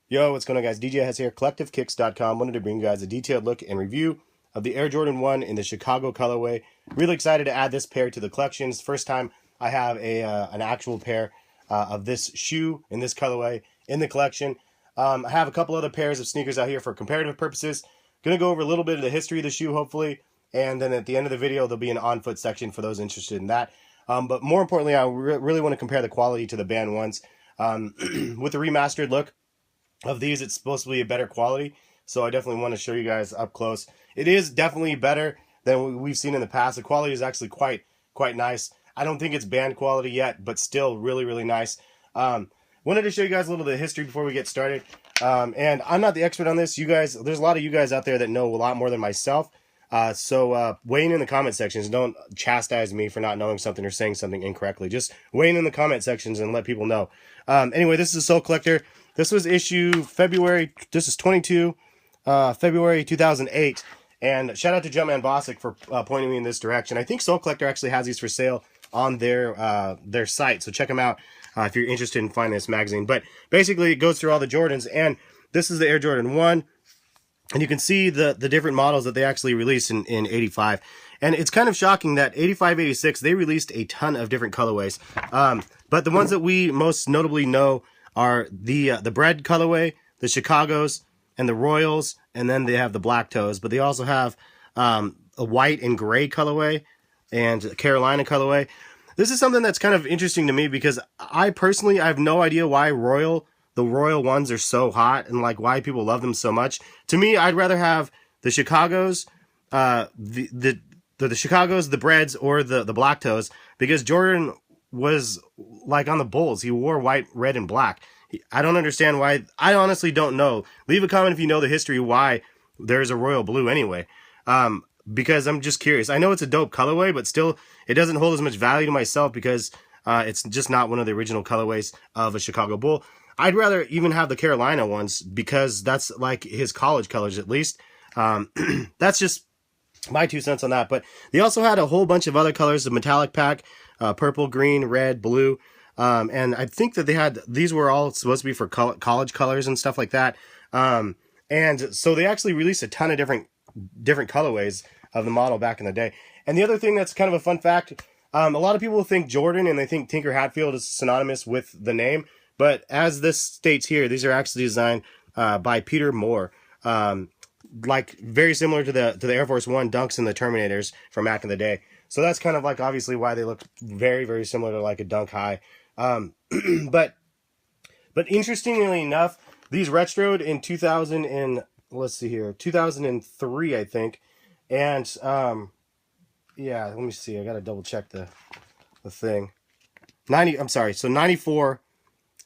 Yo, what's going on, guys? DJ Hes here, collectivekicks.com. Wanted to bring you guys a detailed look and review of the Air Jordan 1 in the Chicago colorway. Really excited to add this pair to the collections. First time I have an actual pair of this shoe in this colorway in the collection. I have a couple other pairs of sneakers out here for comparative purposes. Going to go over a little bit of the history of the shoe, hopefully. And then at the end of the video, there'll be an on-foot section for those interested in that. But more importantly, I really want to compare the quality to the Band 1s. With the remastered look of these, it's supposed to be a better quality, so I definitely want to show you guys up close. It is definitely better than we've seen in the past. The quality is actually quite nice. I don't think it's band quality yet, but still really nice. Wanted to show you guys a little of the history before we get started. And I'm not the expert on this. You guys, there's a lot of you guys out there that know a lot more than myself. So weigh in the comment sections. Don't chastise me for not knowing something or saying something incorrectly. Just weigh in the comment sections and let people know. Anyway, this is a Soul Collector. This was issue February. This is 22, February 2008. And shout out to Jumpman Bosick for pointing me in this direction. I think Soul Collector actually has these for sale on their site. So check them out if you're interested in finding this magazine. But basically, it goes through all the Jordans. And this is the Air Jordan 1. And you can see the different models that they actually released in 85. And it's kind of shocking that 85, 86, they released a ton of different colorways. But the ones that we most notably know are the bread colorway, the Chicagos, and the Royals. And then they have the black toes. But they also have a white and gray colorway and Carolina colorway. This is something that's kind of interesting to me because I have no idea why the Royal ones are so hot and like why people love them so much. To me, I'd rather have the Chicagos, the Chicagos, the Breads, or the Black Toes, because Jordan was like on the Bulls. He wore white, red, and black. I don't understand why. I honestly don't know. Leave a comment if you know the history why there's a Royal Blue anyway. Because I'm just curious. I know it's a dope colorway, but still, it doesn't hold as much value to myself because it's just not one of the original colorways of a Chicago Bull. I'd rather even have the Carolina ones because that's like his college colors at least. That's just my 2 cents on that. But they also had a whole bunch of other colors, the metallic pack, purple, green, red, blue. And I think that these were all supposed to be for college colors and stuff like that. And so they actually released a ton of different colorways of the model back in the day. And the other thing that's kind of a fun fact, a lot of people think Jordan and they think Tinker Hatfield is synonymous with the name. But as this states here, these are actually designed by Peter Moore, like very similar to the Air Force One Dunks and the Terminators from back in the day. So that's kind of like obviously why they look very similar to like a Dunk High. But interestingly enough, these retroed in 2003, I think. And yeah, let me see. I gotta double check the thing. So 94.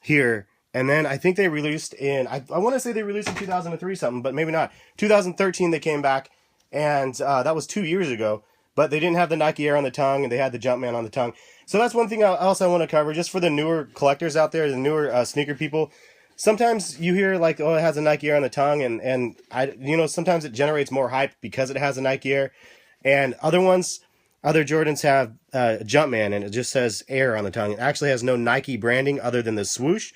Here, and then I think they released in, I want to say they released in 2003 something, but maybe not. 2013 they came back, and that was 2 years ago, but they didn't have the Nike Air on the tongue, and they had the Jumpman on the tongue. So that's one thing else I want to cover, just for the newer collectors out there, the newer sneaker people. Sometimes you hear like, oh, it has a Nike Air on the tongue, and sometimes it generates more hype because it has a Nike Air, and other Jordans have Jumpman, and it just says Air on the tongue. It actually has no Nike branding other than the swoosh.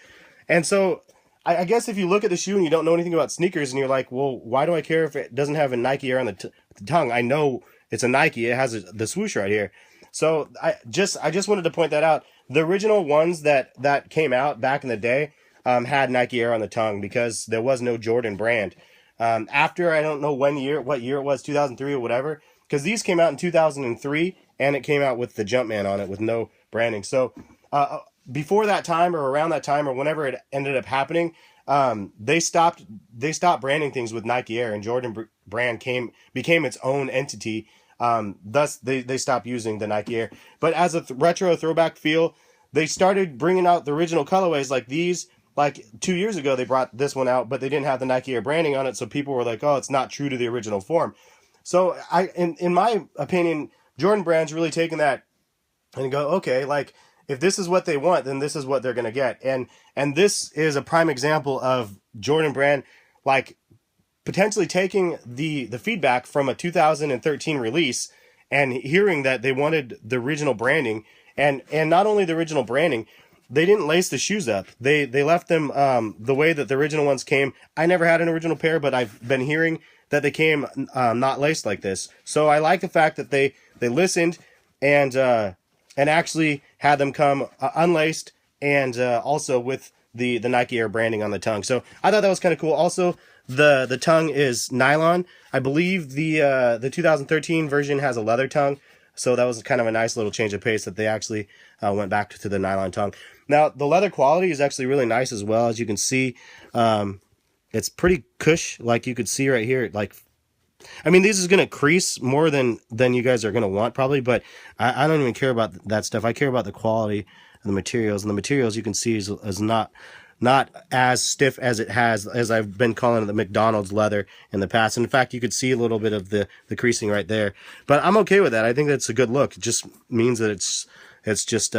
And so I guess if you look at the shoe and you don't know anything about sneakers and you're like, well, why do I care if it doesn't have a Nike Air on the tongue? I know it's a Nike. It has the swoosh right here. So I just wanted to point that out. The original ones that came out back in the day had Nike Air on the tongue because there was no Jordan brand. After, I don't know what year it was, 2003 or whatever, because these came out in 2003, and it came out with the Jumpman on it with no branding. So before that time, or around that time, or whenever it ended up happening, they stopped branding things with Nike Air, and Jordan brand became its own entity. Thus, they stopped using the Nike Air. But as a retro throwback feel, they started bringing out the original colorways like these. Like 2 years ago, they brought this one out, but they didn't have the Nike Air branding on it, so people were like, oh, it's not true to the original form. So in my opinion, Jordan Brand's really taken that and go, okay, like if this is what they want, then this is what they're going to get. And this is a prime example of Jordan Brand, like potentially taking the feedback from a 2013 release and hearing that they wanted the original branding and not only the original branding, they didn't lace the shoes up. They left them the way that the original ones came. I never had an original pair, but I've been hearing that they came not laced like this. So I like the fact that they listened and actually had them come unlaced and also with the Nike Air branding on the tongue. So I thought that was kind of cool. Also, the tongue is nylon. I believe the 2013 version has a leather tongue. So that was kind of a nice little change of pace that they actually went back to the nylon tongue. Now, the leather quality is actually really nice as well. As you can see, it's pretty cush, like you could see right here. Like, I mean, these is going to crease more than you guys are going to want probably, but I don't even care about that stuff. I care about the quality of the materials. And the materials you can see is not as stiff as it has, as I've been calling it, the McDonald's leather in the past. And in fact, you could see a little bit of the creasing right there. But I'm okay with that. I think that's a good look. It just means that it's just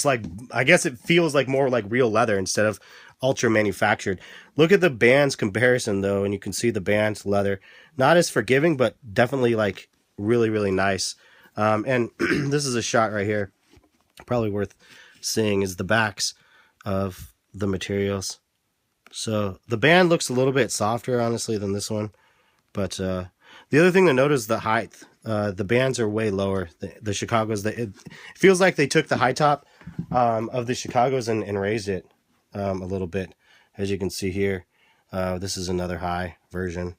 like, I guess it feels like more like real leather instead of ultra manufactured. Look at the bands comparison though, and you can see the bands leather. Not as forgiving, but definitely like really, really nice. And this is a shot right here, probably worth seeing, is the backs of the materials. So the band looks a little bit softer honestly than this one, but the other thing to note is the height. The bands are way lower. The Chicago's, it feels like they took the high top of the Chicago's and raised it a little bit, as you can see here. This is another high version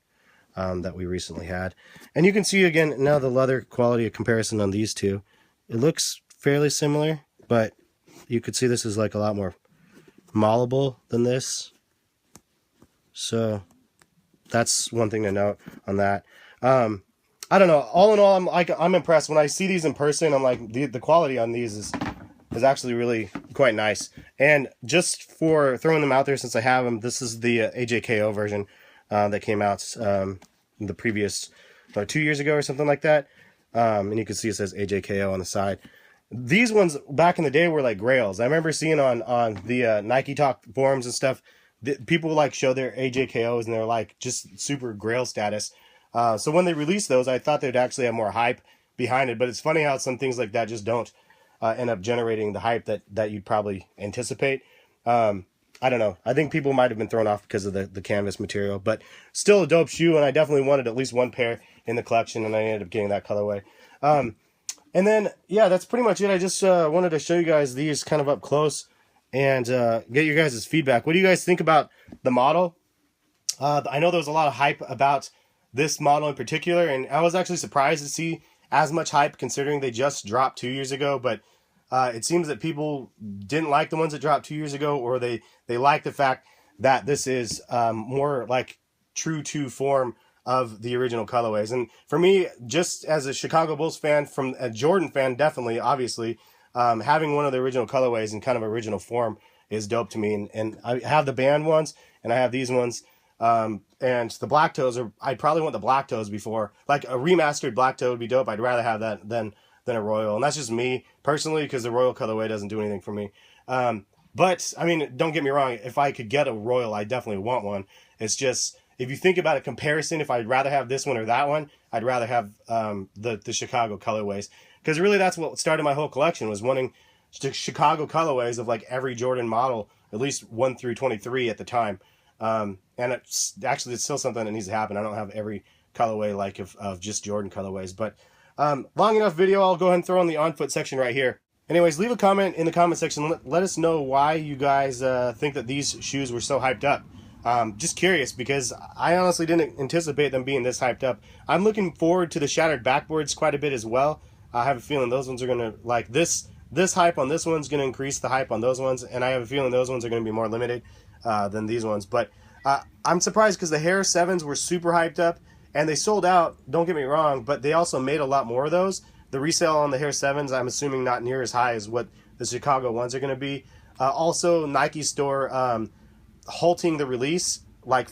that we recently had, and you can see again now the leather quality of comparison on these two. It looks fairly similar, but you could see this is like a lot more malleable than this. So that's one thing to note on that. I don't know. All in all, I'm impressed. When I see these in person, I'm like, the quality on these is actually really quite nice. And just for throwing them out there, since I have them, this is the AJKO version that came out the previous 2 years ago or something like that. And you can see it says AJKO on the side. These ones back in the day were like grails. I remember seeing on the Nike Talk forums and stuff, people like show their AJKOs and they're like just super grail status. So when they released those, I thought they'd actually have more hype behind it. But it's funny how some things like that just don't end up generating the hype that you'd probably anticipate. I don't know. I think people might have been thrown off because of the canvas material, but still a dope shoe. And I definitely wanted at least one pair in the collection, and I ended up getting that colorway. And then, yeah, that's pretty much it. I just wanted to show you guys these kind of up close and get your guys' feedback. What do you guys think about the model? I know there was a lot of hype about this model in particular, and I was actually surprised to see as much hype considering they just dropped 2 years ago, but it seems that people didn't like the ones that dropped 2 years ago, or they like the fact that this is more like true to form of the original colorways. And for me, just as a Chicago Bulls fan, from a Jordan fan, definitely, obviously, having one of the original colorways in kind of original form is dope to me. And I have the band ones, and I have these ones. And the black toes I'd probably want the black toes before, like a remastered black toe would be dope. I'd rather have that than a royal. And that's just me personally, because the royal colorway doesn't do anything for me. But I mean, don't get me wrong. If I could get a royal, I definitely want one. It's just, if you think about a comparison, if I'd rather have this one or that one, I'd rather have the Chicago colorways. Because really that's what started my whole collection, was wanting Chicago colorways of like every Jordan model, at least 1 through 23 at the time. And it's still something that needs to happen. I don't have every colorway like of just Jordan colorways. But long enough video. I'll go ahead and throw on the on-foot section right here. Anyways, leave a comment in the comment section. Let us know why you guys think that these shoes were so hyped up. Just curious, because I honestly didn't anticipate them being this hyped up. I'm looking forward to the shattered backboards quite a bit as well. I have a feeling those ones are going to, like, this hype on this one's going to increase the hype on those ones, and I have a feeling those ones are going to be more limited than these ones. But I'm surprised, because the Hair 7s were super hyped up, and they sold out, don't get me wrong, but they also made a lot more of those. The resale on the Hair 7s, I'm assuming not near as high as what the Chicago ones are going to be. Also, Nike store halting the release, like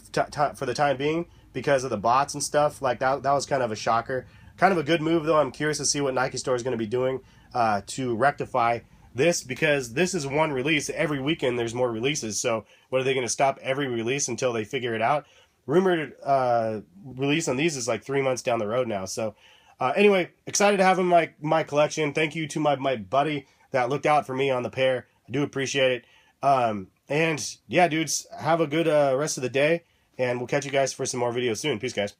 for the time being, because of the bots and stuff. Like that was kind of a shocker. Kind of a good move, though. I'm curious to see what Nike store is going to be doing to rectify this, because this is one release. Every weekend there's more releases. So what, are they going to stop every release until they figure it out? Rumored release on these is like 3 months down the road now. So anyway, excited to have them in my collection. Thank you to my buddy that looked out for me on the pair. I do appreciate it. And yeah, dudes, have a good rest of the day, and we'll catch you guys for some more videos soon. Peace, guys.